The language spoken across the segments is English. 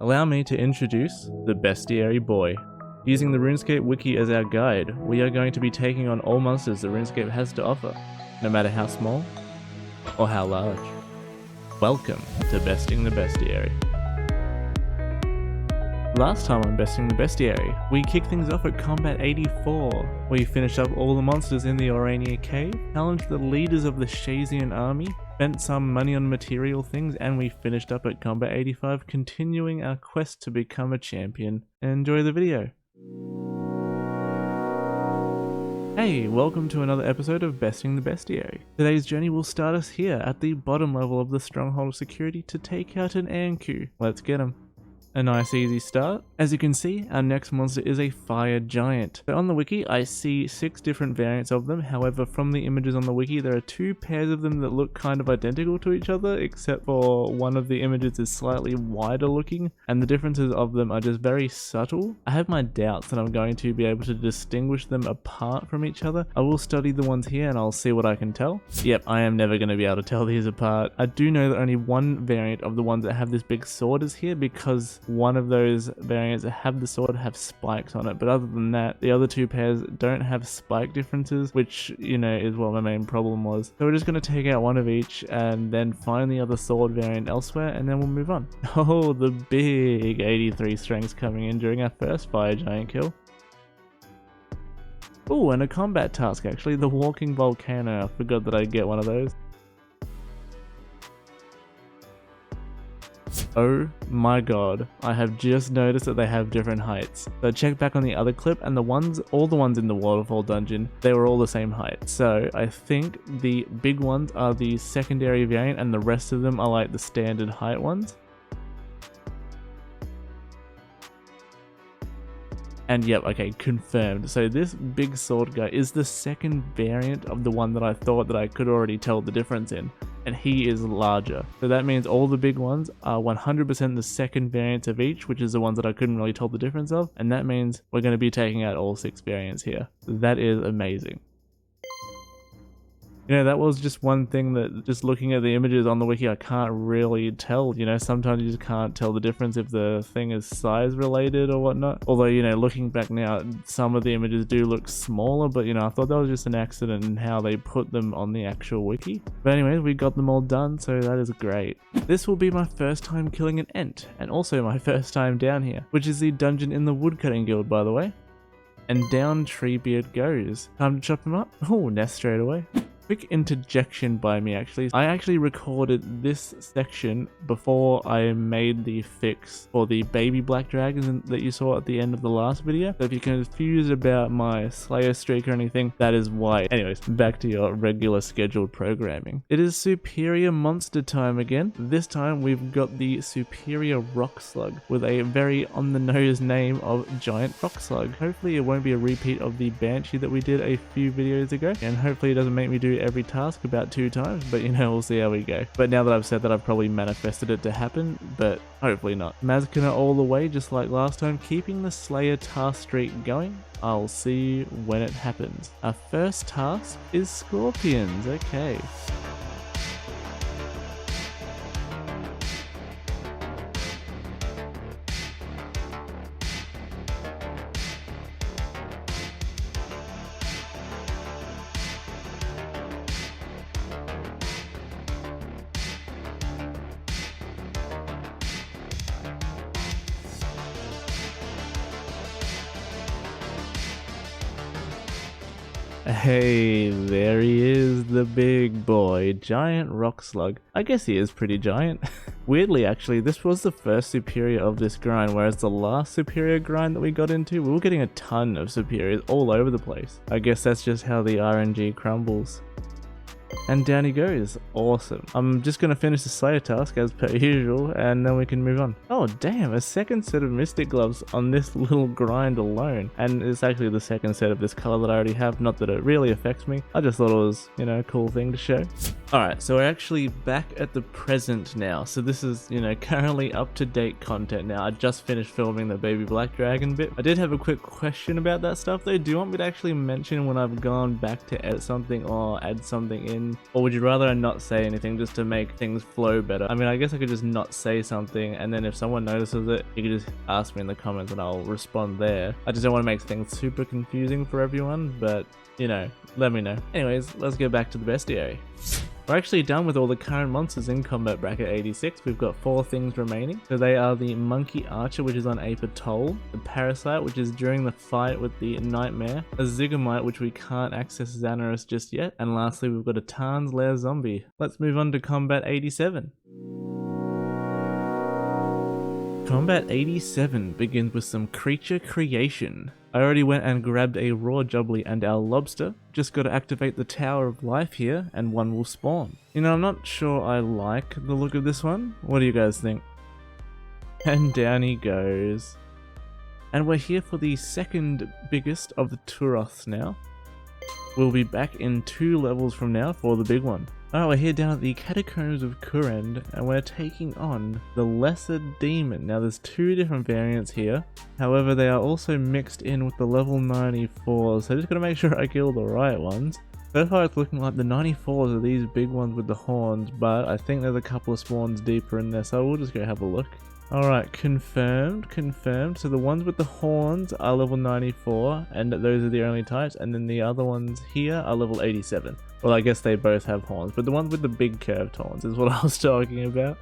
Allow me to introduce the Bestiary boy. Using the Runescape wiki as our guide, we are going to be taking on all monsters that Runescape has to offer, no matter how small or how large. Welcome to Besting the Bestiary. Last time on Besting the Bestiary, we kicked things off at Combat 84. We finished up all the monsters in the Orania Cave, challenged the leaders of the Shazian army, spent some money on material things, and we finished up at Combat 85, continuing our quest to become a champion. Enjoy the video. Hey, welcome to another episode of Besting the Bestiary. Today's journey will start us here at the bottom level of the Stronghold of Security to take out an Anku. Let's get him. A nice easy start. As you can see, our next monster is a fire giant. So on the wiki, I see 6 different variants of them. However, from the images on the wiki, there are 2 pairs of them that look kind of identical to each other, except for one of the images is slightly wider looking, and the differences of them are just very subtle. I have my doubts that I'm going to be able to distinguish them apart from each other. I will study the ones here and I'll see what I can tell. Yep, I am never going to be able to tell these apart. I do know that only one variant of the ones that have this big sword is here, because one of those variants that have the sword have spikes on it, but other than that, the other 2 pairs don't have spike differences, which, you know, is what my main problem was. So we're just going to take out one of each and then find the other sword variant elsewhere, and then we'll move on. Oh, the big 83 strengths coming in during our first fire giant kill. Oh, and a combat task actually, the walking volcano. I forgot that I'd get one of those. Oh my god, I have just noticed that they have different heights. So I checked back on the other clip and all the ones in the waterfall dungeon, they were all the same height. So I think the big ones are the secondary variant and the rest of them are like the standard height ones. And yep, okay, confirmed. So this big sword guy is the second variant of the one that I thought that I could already tell the difference in. And he is larger. So that means all the big ones are 100% the second variants of each, which is the ones that I couldn't really tell the difference of. And that means we're going to be taking out all 6 variants here. That is amazing. You know, that was just one thing that, just looking at the images on the wiki, I can't really tell. You know, sometimes you just can't tell the difference if the thing is size related or whatnot. Although, you know, looking back now, some of the images do look smaller, but, you know, I thought that was just an accident in how they put them on the actual wiki. But anyways, we got them all done, so that is great. This will be my first time killing an Ent, and also my first time down here, which is the dungeon in the Woodcutting Guild, by the way. And down Treebeard goes. Time to chop him up. Oh, nest straight away. Quick interjection by me actually. I actually recorded this section before I made the fix for the baby black dragons that you saw at the end of the last video. So if you're confused about my Slayer streak or anything, that is why. Anyways, back to your regular scheduled programming. It is superior monster time again. This time we've got the superior rock slug with a very on the nose name of giant rock slug. Hopefully it won't be a repeat of the banshee that we did a few videos ago, and hopefully it doesn't make me do every task about 2 times, but you know, we'll see how we go. But now that I've said that, I've probably manifested it to happen, but hopefully not. Mazkina all the way, just like last time, keeping the Slayer task streak going. I'll see when it happens. Our first task is Scorpions, okay. Hey, there he is, the big boy, giant rock slug. I guess he is pretty giant. Weirdly actually, this was the first superior of this grind, whereas the last superior grind that we got into, we were getting a ton of superiors all over the place. I guess that's just how the RNG crumbles. And down he goes. Awesome. I'm just going to finish the Slayer task as per usual, and then we can move on. Oh damn, a second set of Mystic Gloves on this little grind alone. And it's actually the second set of this color that I already have, not that it really affects me. I just thought it was, you know, a cool thing to show. Alright, so we're actually back at the present now. So this is, you know, currently up-to-date content now. I just finished filming the baby black dragon bit. I did have a quick question about that stuff though. Do you want me to actually mention when I've gone back to edit something or add something in? in, or would you rather I not say anything just to make things flow better? I mean, I guess I could just not say something, and then if someone notices it, you could just ask me in the comments and I'll respond there. I just don't want to make things super confusing for everyone, but you know, let me know. Anyways, let's go back to the bestiary. We're actually done with all the current monsters in combat bracket 86. We've got 4 things remaining. So they are the Monkey Archer, which is on Ape Atoll, the Parasite, which is during the fight with the Nightmare, a Zygamite, which we can't access Xanaris just yet, and lastly we've got a Tarn's Lair Zombie. Let's move on to combat 87. Combat 87 begins with some creature creation. I already went and grabbed a raw jubbly and our lobster. Just gotta activate the Tower of Life here and one will spawn. You know, I'm not sure I like the look of this one. What do you guys think? And down he goes. And we're here for the second biggest of the Turoths now. We'll be back in 2 levels from now for the big one. Alright, we're here down at the Catacombs of Kurend, and we're taking on the Lesser Demon. Now there's 2 different variants here, however they are also mixed in with the level 94s, so just gotta make sure I kill the right ones. So far it's looking like the 94s are these big ones with the horns, but I think there's a couple of spawns deeper in there, so we'll just go have a look. Alright, confirmed. So the ones with the horns are level 94, and those are the only types, and then the other ones here are level 87. Well, I guess they both have horns, but the ones with the big curved horns is what I was talking about.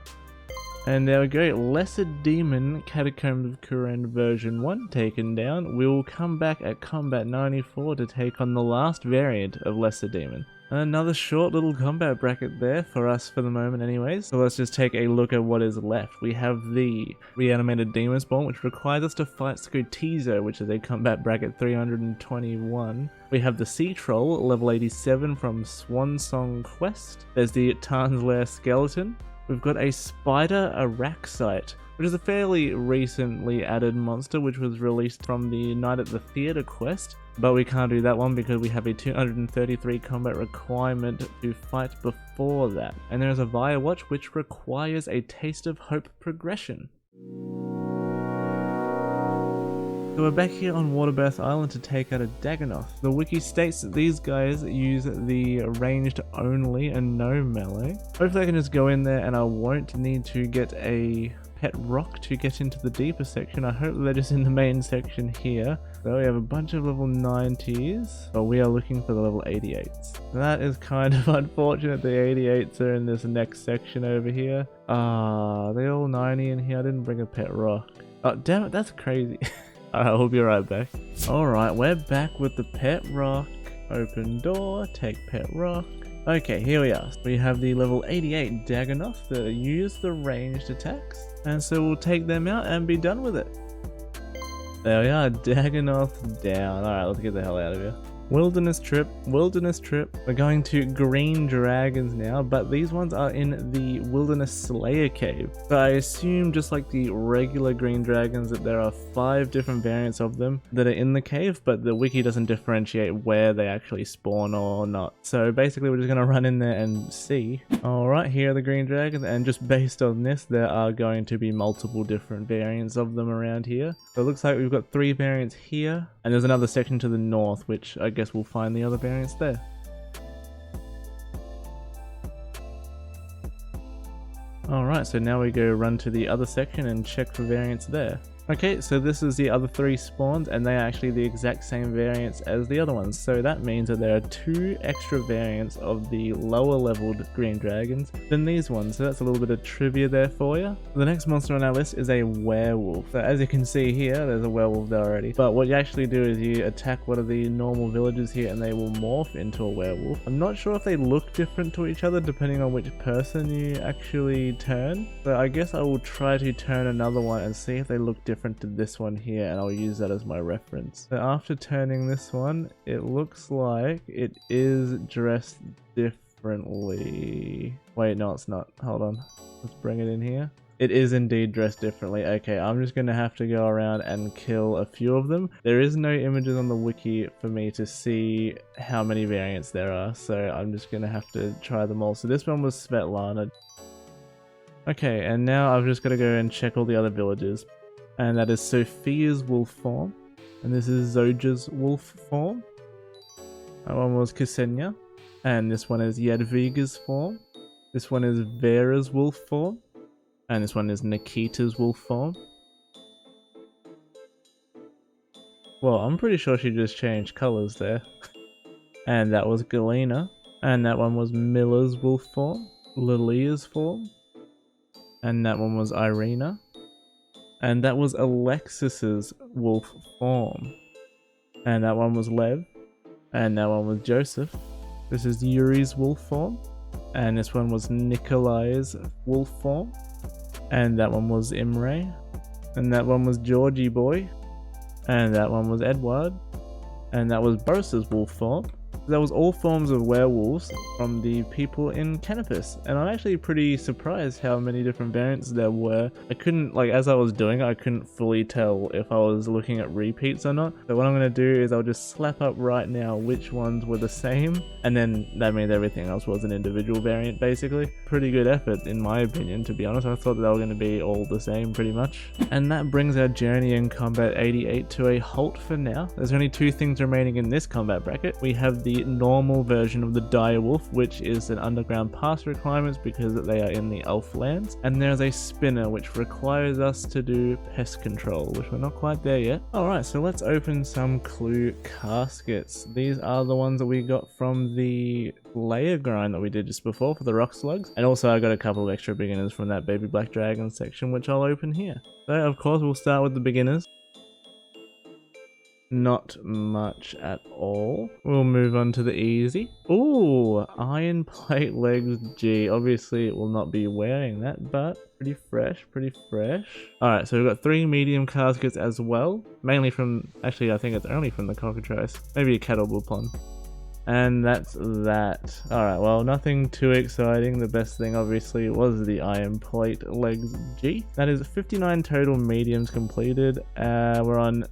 And there we go, Lesser Demon Catacombs of Kurend version 1 taken down. We will come back at combat 94 to take on the last variant of Lesser Demon. Another short little combat bracket there for us for the moment anyways. So let's just take a look at what is left. We have the Reanimated Demon Spawn, which requires us to fight Scotizo, which is a combat bracket 321. We have the Sea Troll, level 87 from Swansong Quest. There's the Tarn's Lair Skeleton. We've got a Spider Araxite, which is a fairly recently added monster which was released from the Night at the Theatre quest. But we can't do that one because we have a 233 combat requirement to fight before that. And there is a Via Watch which requires a Taste of Hope progression. So we're back here on Waterbirth Island to take out a Dagonoth. The wiki states that these guys use the ranged only and no melee. Hopefully I can just go in there and I won't need to get a pet rock to get into the deeper section. I hope they're just in the main section here. So we have a bunch of level 90s, but we are looking for the level 88s. That is kind of unfortunate. The 88s are in this next section over here. They're all 90 in here. I didn't bring a pet rock. Oh, damn it, that's crazy. Alright, we'll be right back. Alright, we're back with the pet rock. Open door, take pet rock. Okay, here we are. We have the level 88 Dagonoth that use the ranged attacks. And so we'll take them out and be done with it. There we are, Dagonoth down. Alright, let's get the hell out of here. Wilderness trip. We're going to Green Dragons now, but these ones are in the Wilderness Slayer Cave. So I assume, just like the regular Green Dragons, that there are 5 different variants of them that are in the cave, but the wiki doesn't differentiate where they actually spawn or not. So basically we're just going to run in there and see. Alright, here are the Green Dragons, and just based on this, there are going to be multiple different variants of them around here. So it looks like we've got 3 variants here, and there's another section to the north, which I guess we'll find the other variants there. Alright, so now we go run to the other section and check for variants there. Okay, so this is the other 3 spawns, and they are actually the exact same variants as the other ones. So that means that there are 2 extra variants of the lower leveled Green Dragons than these ones. So that's a little bit of trivia there for you. The next monster on our list is a Werewolf. So as you can see here, there's a Werewolf there already. But what you actually do is you attack one of the normal villagers here and they will morph into a Werewolf. I'm not sure if they look different to each other depending on which person you actually turn. So I guess I will try to turn another one and see if they look different to this one here, and I'll use that as my reference. So after turning this one, it looks like it is dressed differently. Wait, no it's not. Hold on. Let's bring it in here. It is indeed dressed differently. Okay, I'm just going to have to go around and kill a few of them. There is no images on the wiki for me to see how many variants there are, so I'm just going to have to try them all. So this one was Svetlana. Okay, and now I've just got to go and check all the other villagers. And that is Sophia's wolf form. And this is Zoja's wolf form. That one was Ksenia. And this one is Jadwiga's form. This one is Vera's wolf form. And this one is Nikita's wolf form. Well, I'm pretty sure she just changed colors there. And that was Galena. And that one was Miller's wolf form. Lilia's form. And that one was Irina. And that was Alexis's wolf form. And that one was Lev. And that one was Joseph. This is Yuri's wolf form. And this one was Nikolai's wolf form. And that one was Imre. And that one was Georgie Boy. And that one was Edward. And that was Boris's wolf form. That was all forms of werewolves from the people in Canopus, and I'm actually pretty surprised how many different variants there were. I couldn't, like, as I was doing it, I couldn't fully tell if I was looking at repeats or not. So what I'm going to do is I'll just slap up right now which ones were the same, and then that means everything else was an individual variant basically. Pretty good effort in my opinion, to be honest. I thought they were going to be all the same pretty much. And that brings our journey in Combat 88 to a halt for now. There's only two things remaining in this combat bracket. We have the normal version of the direwolf, which is an underground pass requirements because they are in the elf lands, and there's a spinner which requires us to do pest control, which we're not quite there yet. Alright, so let's open some clue caskets. These are the ones that we got from the layer grind that we did just before for the rock slugs, and also I got a couple of extra beginners from that baby black dragon section, which I'll open here. So of course we'll start with the beginners. Not much at all. We'll move on to the easy. Ooh, iron plate legs G. Obviously it will not be wearing that, but pretty fresh, pretty fresh. Alright, so we've got 3 medium caskets as well. Mainly from, actually I think it's only from the cockatrice. Maybe a cattle bullpond. And that's that. Alright, well, nothing too exciting. The best thing obviously was the iron plate legs G. That is 59 total mediums completed. We're on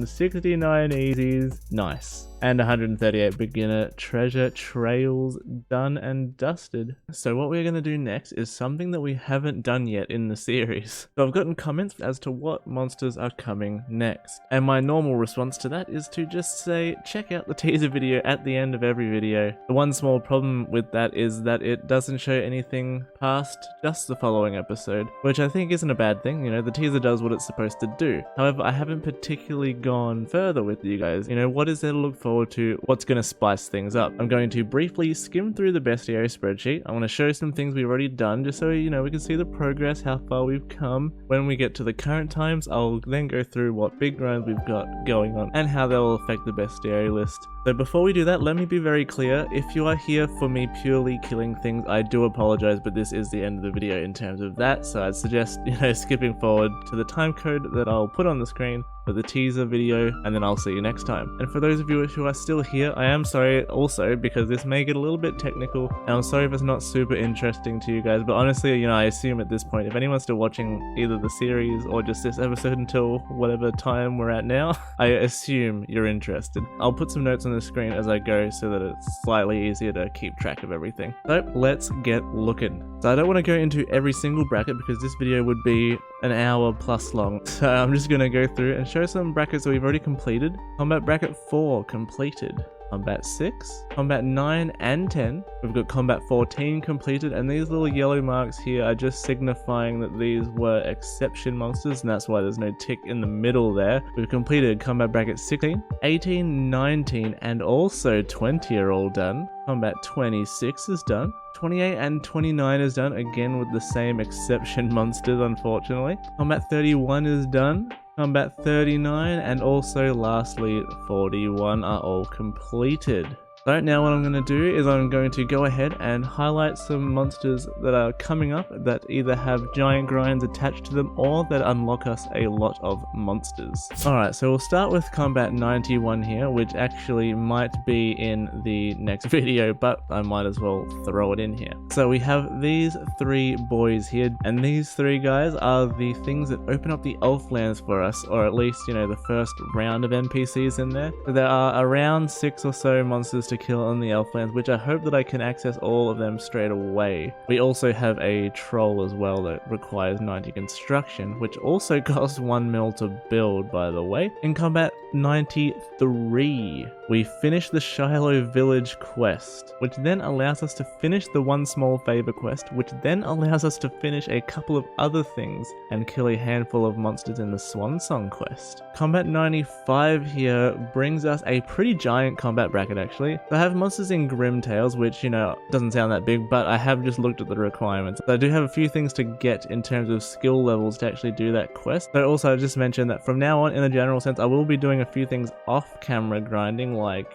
69 easies. Nice. And 138 beginner treasure trails done and dusted. So what we're going to do next is something that we haven't done yet in the series. So I've gotten comments as to what monsters are coming next. And my normal response to that is to just say, check out the teaser video at the end of every video. The one small problem with that is that it doesn't show anything past just the following episode, which I think isn't a bad thing. You know, the teaser does what it's supposed to do. However, I haven't particularly gone further with you guys. You know, what is there to look forward to, what's going to spice things up? I'm going to briefly skim through the Bestiary spreadsheet. I'm going to show some things we've already done just so, you know, we can see the progress, how far we've come. When we get to the current times, I'll then go through what big grinds we've got going on and how they will affect the Bestiary list. So before we do that, let me be very clear. If you are here for me purely killing things, I do apologize, but this is the end of the video in terms of that. So I'd suggest, you know, skipping forward to the time code that I'll put on the screen for the teaser video, and then I'll see you next time. And for those of you who are still here, I am sorry also because this may get a little bit technical, and I'm sorry if it's not super interesting to you guys, but honestly, you know, I assume at this point, if anyone's still watching either the series or just this episode until whatever time we're at now, I assume you're interested. I'll put some notes on the screen as I go so that it's slightly easier to keep track of everything. So let's get looking. So I don't want to go into every single bracket because this video would be an hour plus long. So I'm just going to go through and show some brackets that we've already completed. Combat bracket 4 completed. Combat 6, Combat 9 and 10. We've got Combat 14 completed, and these little yellow marks here are just signifying that these were exception monsters, and that's why there's no tick in the middle there. We've completed Combat Bracket 16, 18, 19, and also 20 are all done. Combat 26 is done. 28 and 29 is done, again with the same exception monsters, unfortunately. Combat 31 is done. Combat 39 and also lastly 41 are all completed. So now what I'm going to do is I'm going to go ahead and highlight some monsters that are coming up that either have giant grinds attached to them or that unlock us a lot of monsters. Alright, so we'll start with Combat 91 here, which actually might be in the next video, but I might as well throw it in here. So we have these 3 boys here, and these 3 guys are the things that open up the elf lands for us, or at least, you know, the first round of NPCs in there. So there are around 6 or so monsters to kill on the Elflands, which I hope that I can access all of them straight away. We also have a troll as well that requires 90 construction, which also costs 1 mil to build, by the way. In Combat 93, we finish the Shiloh Village quest, which then allows us to finish the One Small Favor quest, which then allows us to finish a couple of other things and kill a handful of monsters in the Swan Song quest. Combat 95 here brings us a pretty giant combat bracket actually. So I have monsters in Grim Tales, which, you know, doesn't sound that big, but I have just looked at the requirements. So I do have a few things to get in terms of skill levels to actually do that quest. So also I just mentioned that from now on, in a general sense, I will be doing a few things off camera grinding, like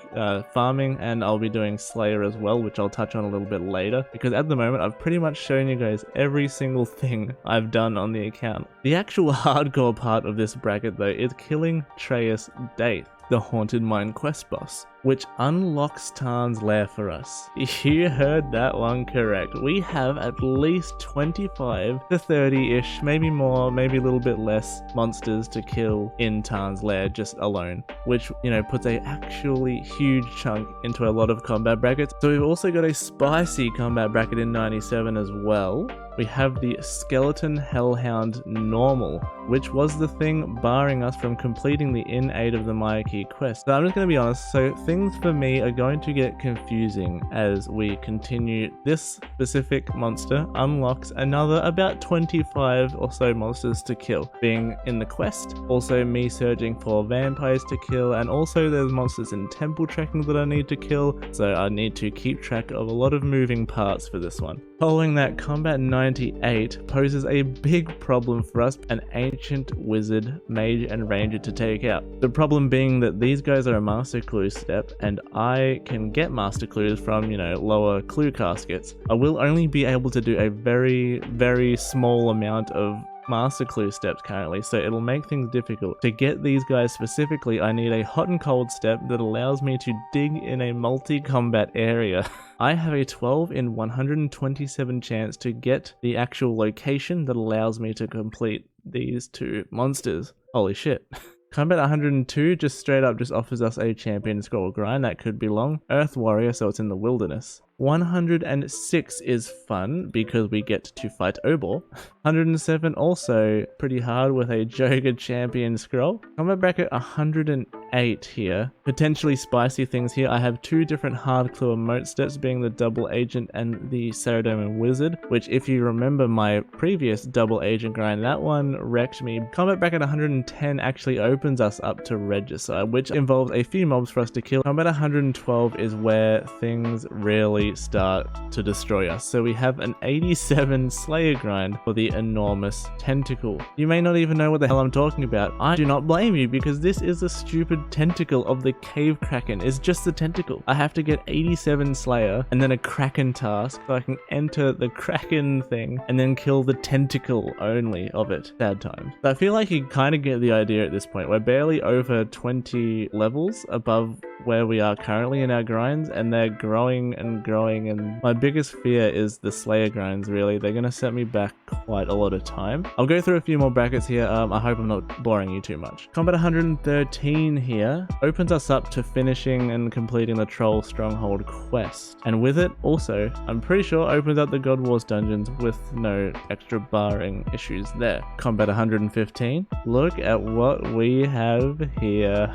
farming, and I'll be doing Slayer as well, which I'll touch on a little bit later, because at the moment I've pretty much shown you guys every single thing I've done on the account. The actual hardcore part of this bracket though is killing Treyas Daith, the Haunted Mine quest boss, which unlocks Tarn's Lair for us. You heard that one correct. We have at least 25 to 30-ish, maybe more, maybe a little bit less monsters to kill in Tarn's Lair just alone, which, you know, puts a actually huge chunk into a lot of combat brackets. So we've also got a spicy combat bracket in 97 as well. We have the Skeleton Hellhound Normal, which was the thing barring us from completing the In Aid of the Myaki quest. So I'm just going to be honest, so things for me are going to get confusing as we continue. This specific monster unlocks another about 25 or so monsters to kill, being in the quest, also me searching for vampires to kill, and also there's monsters in temple trekking that I need to kill, so I need to keep track of a lot of moving parts for this one. Following that, Combat 98 poses a big problem for us, an ancient wizard, mage, and ranger to take out. The problem being that these guys are a master clue step, and I can get master clues from, you know, lower clue caskets. I will only be able to do a very, very small amount of master clue steps currently, so it'll make things difficult. To get these guys specifically, I need a hot and cold step that allows me to dig in a multi-combat area. I have a 12 in 127 chance to get the actual location that allows me to complete these two monsters. Holy shit. Combat 102 just straight up just offers us a champion scroll grind. That could be long. Earth Warrior, so it's in the wilderness. 106 is fun because we get to fight Obor. 107 also pretty hard with a Joga champion scroll. Combat bracket 108 here. Potentially spicy things here. I have two different hardcore emote steps, being the double agent and the Saradomin wizard, which if you remember my previous double agent grind, that one wrecked me. Combat bracket 110 actually opens us up to Regicide, which involves a few mobs for us to kill. Combat 112 is where things really start to destroy us. So we have an 87 Slayer grind for the enormous tentacle. You may not even know what the hell I'm talking about. I do not blame you, because this is a stupid tentacle of the cave kraken. It's just the tentacle. I have to get 87 Slayer and then a kraken task so I can enter the kraken thing and then kill the tentacle only of it. Sad times. So I feel like you kind of get the idea at this point. We're barely over 20 levels above where we are currently in our grinds, and they're growing and growing, and my biggest fear is the Slayer grinds. Really, they're gonna set me back quite a lot of time. I'll go through a few more brackets here. I hope I'm not boring you too much. Combat 113 here opens us up to finishing and completing the Troll Stronghold quest, and with it also, I'm pretty sure, opens up the God Wars dungeons with no extra barring issues there. Combat 115, look at what we have here.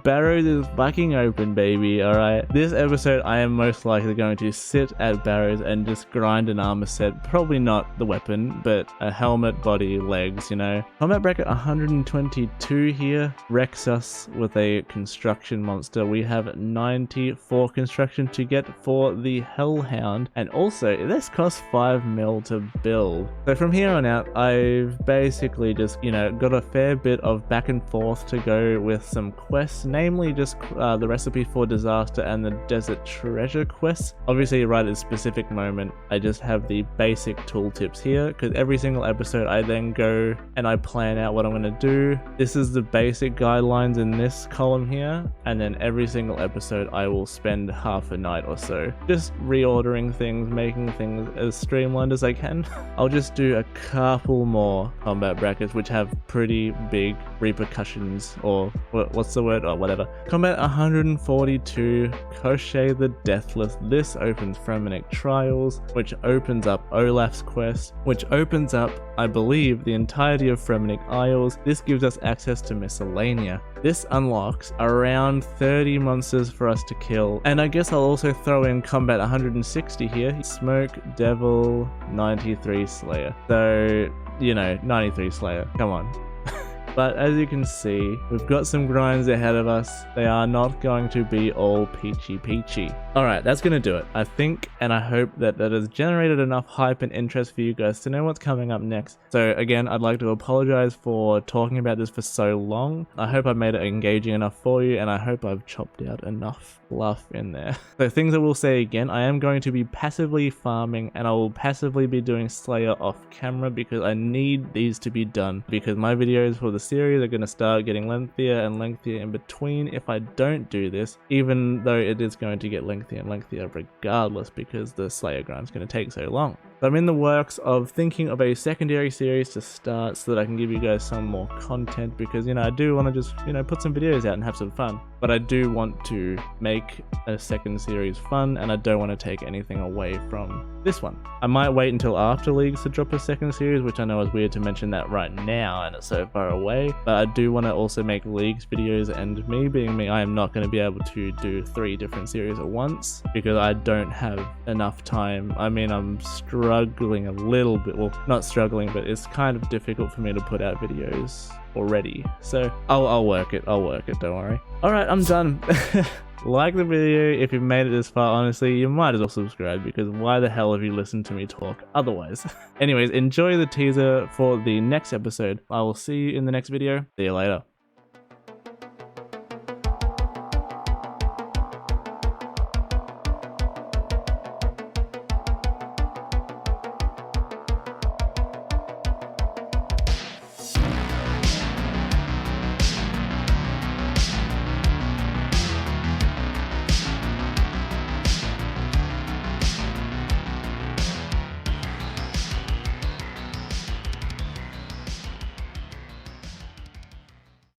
Barrows is fucking open, baby, alright? This episode, I am most likely going to sit at Barrows and just grind an armor set. Probably not the weapon, but a helmet, body, legs, you know? Combat bracket 122 here wrecks us with a construction monster. We have 94 construction to get for the Hellhound, and also, this costs 5 mil to build. So from here on out, I've basically just, you know, got a fair bit of back and forth to go with some quests, namely just the recipe for disaster and the desert treasure quests. Obviously right at this specific moment I just have the basic tooltips here, because every single episode I then go and I plan out what I'm going to do. This is the basic guidelines in this column here, and then every single episode I will spend half a night or so just reordering things, making things as streamlined as I can. I'll just do a couple more combat brackets which have pretty big repercussions, or what's the word, or whatever. Combat 142, Koshei the Deathless. This opens Fremennik Trials, which opens up Olaf's quest, which opens up, I believe, the entirety of Fremennik Isles. This gives us access to Miscellanea. This unlocks around 30 monsters for us to kill, and I guess I'll also throw in Combat 160 here. Smoke, Devil, 93 Slayer. So, you know, 93 Slayer, come on. But as you can see, we've got some grinds ahead of us. They are not going to be all peachy. Alright, that's going to do it. I think and I hope that has generated enough hype and interest for you guys to know what's coming up next. So again, I'd like to apologize for talking about this for so long. I hope I made it engaging enough for you, and I hope I've chopped out enough fluff in there. So things I will say again, I am going to be passively farming, and I will passively be doing Slayer off camera because I need these to be done, because my videos for the series are going to start getting lengthier and lengthier in between if I don't do this, even though it is going to get lengthier and lengthier regardless because the Slayer grind is going to take so long. So I'm in the works of thinking of a secondary series to start so that I can give you guys some more content, because, you know, I do want to just, you know, put some videos out and have some fun. But I do want to make a second series fun, and I don't want to take anything away from this one. I might wait until after Leagues to drop a second series, which I know is weird to mention that right now and it's so far away, but I do want to also make Leagues videos, and me being me, I am not going to be able to do 3 different series at once because I don't have enough time. I mean, I'm struggling a little bit, well, not struggling, but it's kind of difficult for me to put out videos already. So I'll work it, don't worry. Alright, I'm done. Like the video if you've made it this far. Honestly, you might as well subscribe, because why the hell have you listened to me talk otherwise? Anyways, enjoy the teaser for the next episode. I will see you in the next video. See you later.